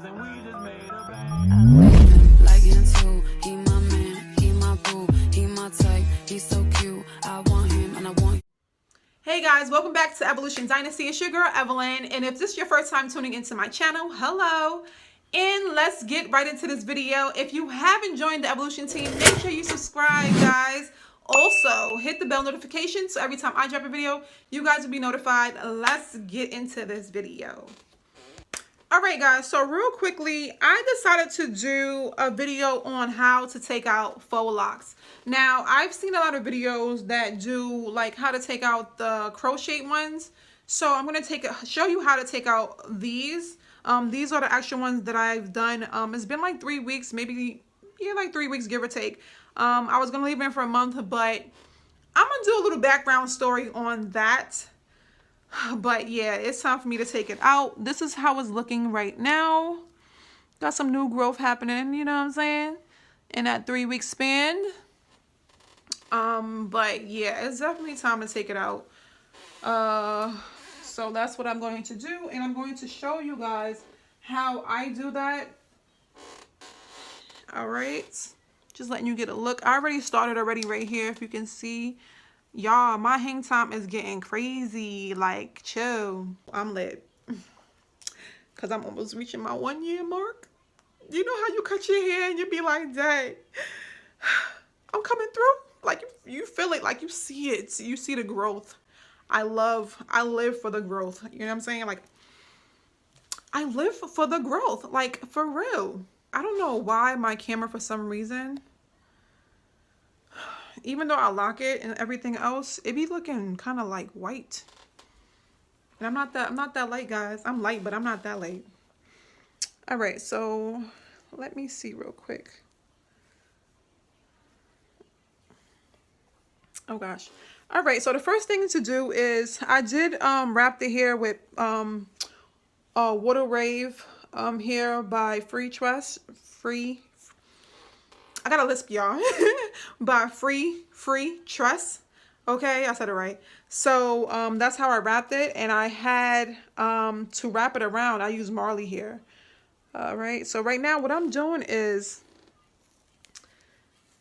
and we just made a bang. Like him too, he my man, he my boo, he my type, he's so cute. I want him and I want. Hey guys, welcome back to Evolution Dynasty. It's your girl Evelyn, and if this is your first time tuning into my channel, hello. And let's get right into this video. If you haven't joined the Evolution team, make sure you subscribe, guys. Also, hit the bell notification so every time I drop a video, you guys will be notified. Let's get into this video. All right, guys, so real quickly, I decided to do a video on how to take out faux locks. Now, I've seen a lot of videos that do like how to take out the crochet ones. So I'm going to show you how to take out these. These are the actual ones that I've done. It's been like 3 weeks, maybe, yeah, like 3 weeks, give or take. I was going to leave it in for a month, but I'm going to do a little background story on that. But yeah, it's time for me to take it out. This is how it's looking right now. Got some new growth happening, you know what I'm saying, in that 3 week span. But yeah, it's definitely time to take it out. So that's what I'm going to do, and I'm going to show you guys how I do that. All right, just letting you get a look. I already started right here, if you can see. Y'all, my hang time is getting crazy. Like, chill. I'm lit. Because I'm almost reaching my 1 year mark. You know how you cut your hair and you be like, dang, I'm coming through. Like, you feel it. Like, you see it. You see the growth. I live for the growth. You know what I'm saying? Like, I live for the growth. Like, for real. I don't know why my camera, for some reason, even though I lock it and everything else, it be looking kind of like white. And I'm not that light, guys. I'm light, but I'm not that light. All right, so let me see real quick. Oh gosh. All right, so the first thing to do is I did wrap the hair with Water Rave hair by I got a lisp, y'all. By Free Tress. Okay, I said it right. So that's how I wrapped it, and I had to wrap it around. I use Marley here. All right, so right now what I'm doing is,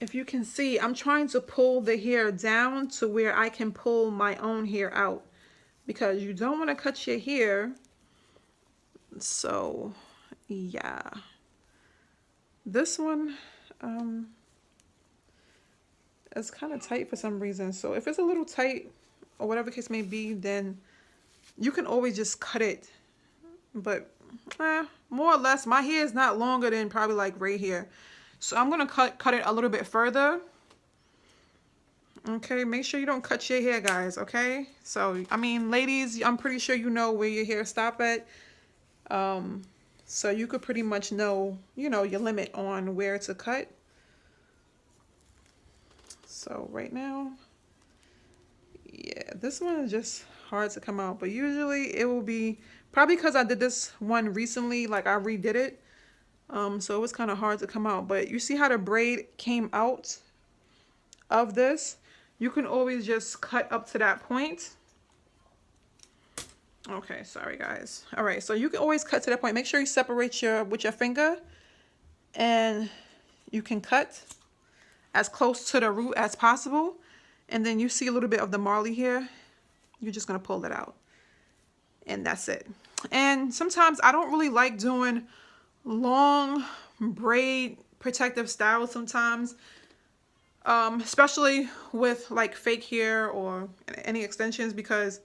if you can see, I'm trying to pull the hair down to where I can pull my own hair out, because you don't want to cut your hair. So yeah, this one it's kind of tight for some reason. So if it's a little tight or whatever case may be, then you can always just cut it. But more or less, my hair is not longer than probably like right here. So I'm going to cut it a little bit further. Okay, make sure you don't cut your hair, guys, okay? So, I mean, ladies, I'm pretty sure you know where your hair stop at. So you could pretty much know, you know, your limit on where to cut. So right now, yeah, this one is just hard to come out. But usually it will be, probably because I did this one recently, like I redid it. So it was kind of hard to come out. But you see how the braid came out of this? You can always just cut up to that point. Okay, sorry guys. All right, so you can always cut to that point. Make sure you separate with your finger, and you can cut as close to the root as possible. And then you see a little bit of the Marley here. You're just gonna pull it out, and that's it. And sometimes I don't really like doing long braid protective styles sometimes, especially with like fake hair or any extensions, because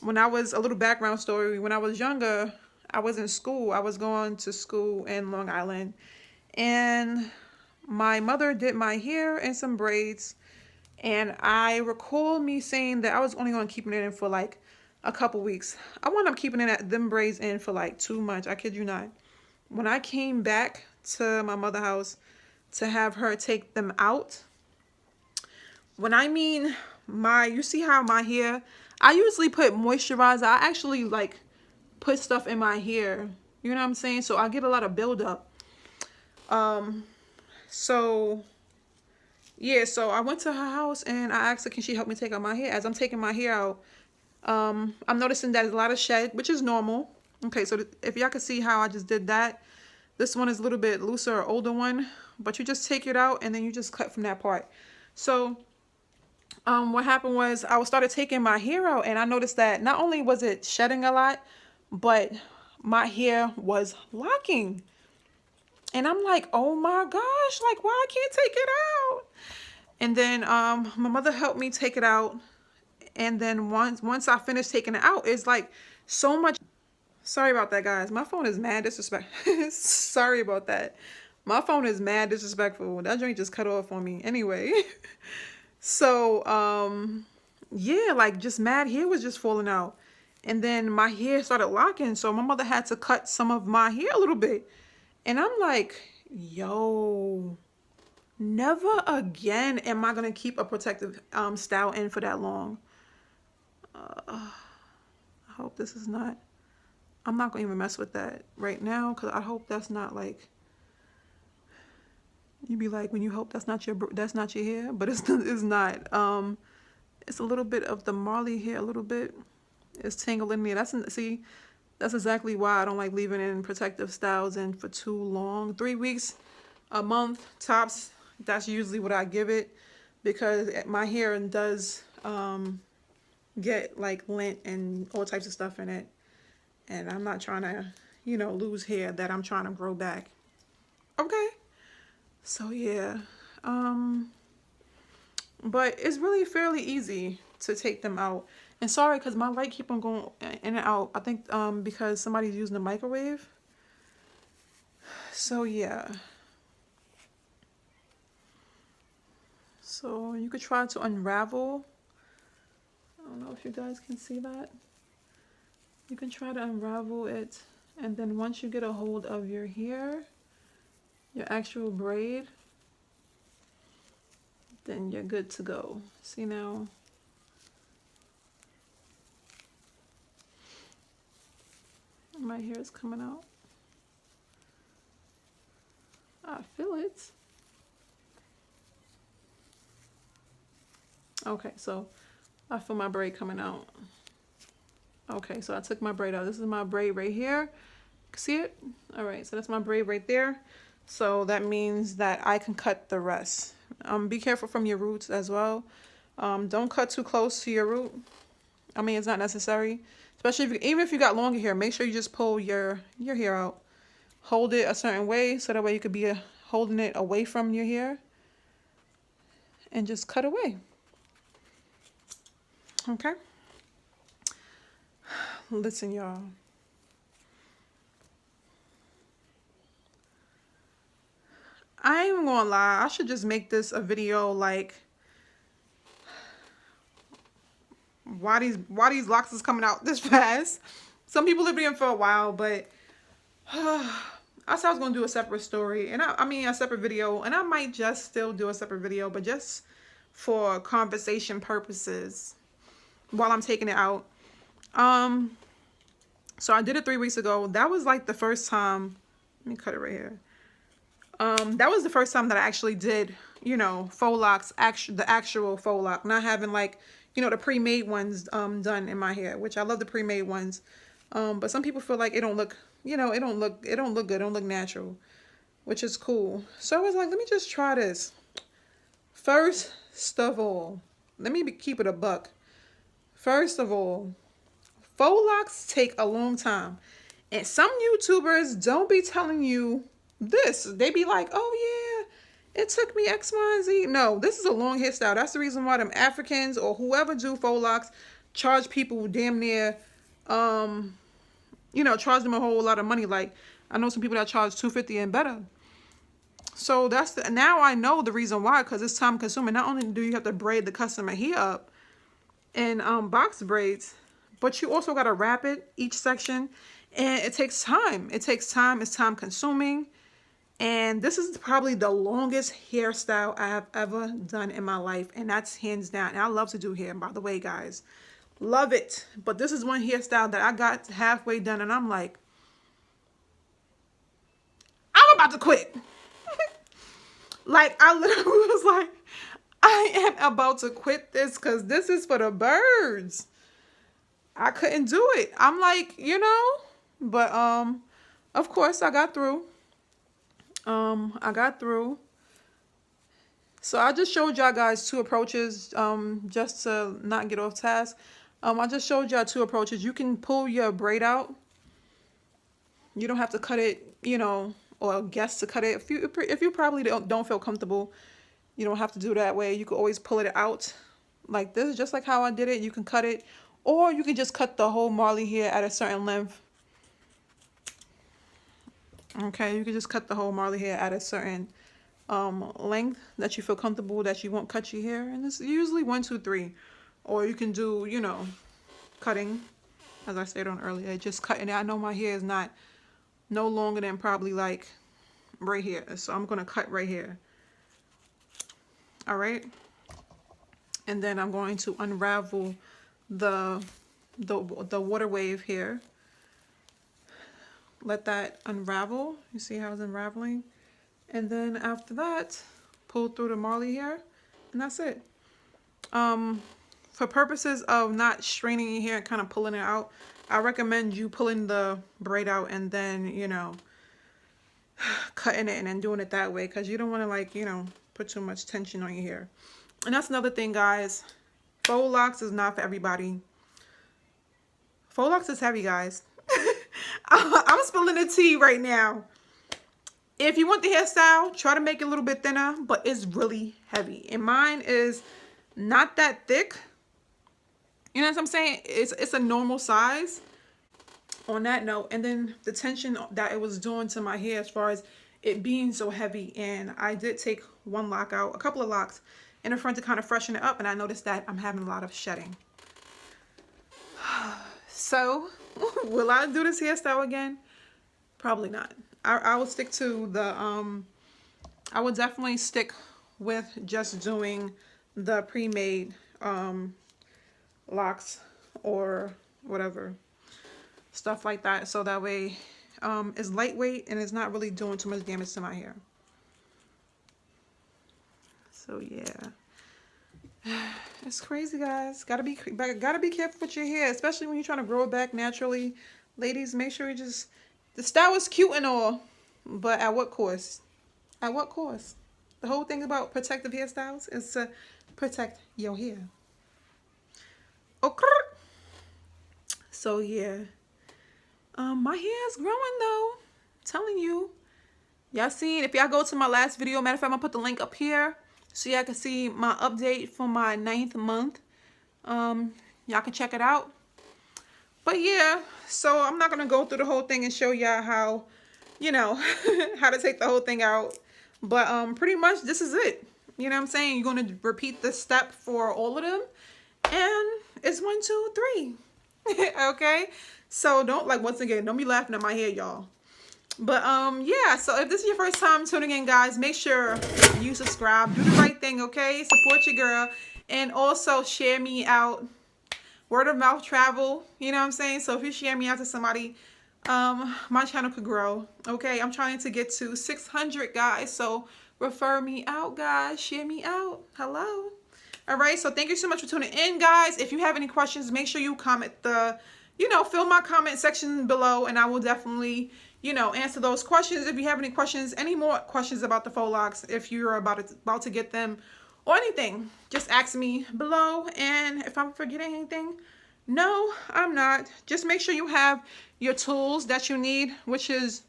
when I was, a little background story, when I was younger, I was in school. I was going to school in Long Island, and my mother did my hair in some braids, and I recall me saying that I was only going to keep it in for like a couple weeks. I wound up keeping them braids in for like 2 months. I kid you not. When I came back to my mother's house to have her take them out, when I mean you see how my hair, I usually put moisturizer. I actually like put stuff in my hair. You know what I'm saying? So I get a lot of buildup. So yeah, so I went to her house and I asked her, can she help me take out my hair? As I'm taking my hair out, I'm noticing that there's a lot of shed, which is normal. Okay, so if y'all can see how I just did that, this one is a little bit looser, or older one, but you just take it out and then you just cut from that part. So what happened was I started taking my hair out, and I noticed that not only was it shedding a lot, but my hair was locking. And I'm like, oh my gosh, like, why I can't take it out? And then my mother helped me take it out. And then once I finished taking it out, it's like so much. Sorry about that, guys. My phone is mad disrespectful. Sorry about that. My phone is mad disrespectful. That joint just cut off on me. Anyway. So, yeah, like just mad hair was just falling out. And then my hair started locking. So my mother had to cut some of my hair a little bit. And I'm like, yo, never again am I going to keep a protective style in for that long. I hope this is not, I'm not going to even mess with that right now, because I hope that's not like, you be like, when you hope that's not your hair, but it's not. It's a little bit of the Marley hair, a little bit. It's tangled in there. That's exactly why I don't like leaving in protective styles in for too long. 3 weeks, a month tops. That's usually what I give it, because my hair does get like lint and all types of stuff in it, and I'm not trying to, you know, lose hair that I'm trying to grow back. Okay. So yeah, but it's really fairly easy to take them out. And sorry, because my light keep on going in and out. I think because somebody's using the microwave. So yeah. So you could try to unravel. I don't know if you guys can see that. You can try to unravel it, and then once you get a hold of your hair, your actual braid, then you're good to go. See now? My hair is coming out. I feel it. Okay, so I feel my braid coming out. Okay, so I took my braid out. This is my braid right here. See it? All right, so that's my braid right there. So that means that I can cut the rest. Be careful from your roots as well. Don't cut too close to your root. I mean, it's not necessary. Especially even if you got longer hair, make sure you just pull your hair out. Hold it a certain way, so that way you could be holding it away from your hair. And just cut away. Okay? Listen, y'all. I ain't even gonna lie, I should just make this a video like why these locks is coming out this fast. Some people have been in for a while, but I said I was gonna do a separate story, and I mean a separate video, and I might just still do a separate video, but just for conversation purposes while I'm taking it out. So I did it 3 weeks ago. That was like the first time. Let me cut it right here. That was the first time that I actually did, you know, faux locks, the actual faux lock, not having like, you know, the pre-made ones done in my hair, which I love the pre-made ones. But some people feel like it don't look, you know, it don't look good, it don't look natural, which is cool. So I was like, let me just try this. First of all, let me keep it a buck. First of all, faux locks take a long time. And some YouTubers don't be telling you this. They be like, oh yeah, it took me X, Y, and Z. No, this is a long hairstyle. That's the reason why them Africans or whoever do faux locks charge people damn near, you know, charge them a whole lot of money. Like, I know some people that charge $250 and better. So now I know the reason why, because it's time consuming. Not only do you have to braid the customer hair up in box braids, but you also got to wrap it, each section, and it takes time. It takes time. It's time consuming. And this is probably the longest hairstyle I have ever done in my life. And that's hands down. And I love to do hair, by the way, guys. Love it. But this is one hairstyle that I got halfway done. And I'm like, I'm about to quit. Like, I literally was like, I am about to quit this because this is for the birds. I couldn't do it. I'm like, you know, but of course I got through. So I just showed y'all guys two approaches, just to not get off task. I just showed y'all two approaches. You can pull your braid out. You don't have to cut it, you know, or guess to cut it. If you probably don't feel comfortable, you don't have to do that way. You can always pull it out like this, just like how I did it. You can cut it, or you can just cut the whole marley hair at a certain length. Okay, you can just cut the whole marley hair at a certain length that you feel comfortable, that you won't cut your hair. And it's usually 1, 2, 3. Or you can do, you know, cutting, as I stated on earlier, just cutting it. I know my hair is no longer than probably like right here, so I'm gonna cut right here. All right, and then I'm going to unravel the water wave here. Let that unravel. You see how it's unraveling? And then after that, pull through the marley hair, and that's it. For purposes of not straining your hair and kind of pulling it out, I recommend you pulling the braid out and then, you know, cutting it and then doing it that way, because you don't want to, like, you know, put too much tension on your hair. And that's another thing, guys. Faux locks is not for everybody. Faux locks is heavy, guys. I'm spilling the tea right now. If you want the hairstyle, try to make it a little bit thinner, but it's really heavy. And mine is not that thick. You know what I'm saying? It's a normal size on that note. And then the tension that it was doing to my hair as far as it being so heavy. And I did take one lock out, a couple of locks in the front to kind of freshen it up. And I noticed that I'm having a lot of shedding. So, will I do this hairstyle again? Probably not. I will stick to the, I would definitely stick with just doing the pre-made locks or whatever, stuff like that, so that way it's lightweight and it's not really doing too much damage to my hair. So yeah, it's crazy, guys. Gotta be careful with your hair, especially when you're trying to grow it back naturally. Ladies, make sure you just, the style is cute and all, but at what cost? At what cost? The whole thing about protective hairstyles is to protect your hair. Okay. So yeah, my hair is growing though. I'm telling you. Y'all seen, if y'all go to my last video, matter of fact, I'm gonna put the link up here so y'all can see my update for my 9th month. Y'all can check it out. But yeah, so I'm not gonna go through the whole thing and show y'all how, you know, how to take the whole thing out. But pretty much this is it. You know what I'm saying? You're gonna repeat this step for all of them. And it's 1, 2, 3. Okay? So don't, like, once again, don't be laughing at my hair, y'all. But yeah, so if this is your first time tuning in, guys, make sure you subscribe. Do the right thing, okay? Support your girl. And also share me out. Word of mouth travel, you know what I'm saying? So if you share me out to somebody, my channel could grow. Okay, I'm trying to get to 600, guys. So refer me out, guys. Share me out. Hello. All right, so thank you so much for tuning in, guys. If you have any questions, make sure you comment fill my comment section below, and I will definitely, you know, answer those questions. If you have any questions, any more questions about the faux locks, if you're about to get them, or anything, just ask me below. And if I'm forgetting anything, no, I'm not. Just make sure you have your tools that you need, which is,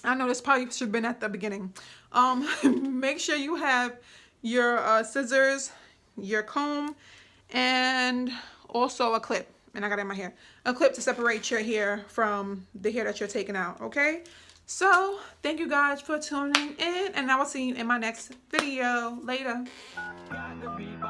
I know this probably should have been at the beginning. Make sure you have your scissors, your comb, and also a clip. And I got it in my hair. A clip to separate your hair from the hair that you're taking out, okay? So, thank you guys for tuning in, and I will see you in my next video. Later. Got the beat,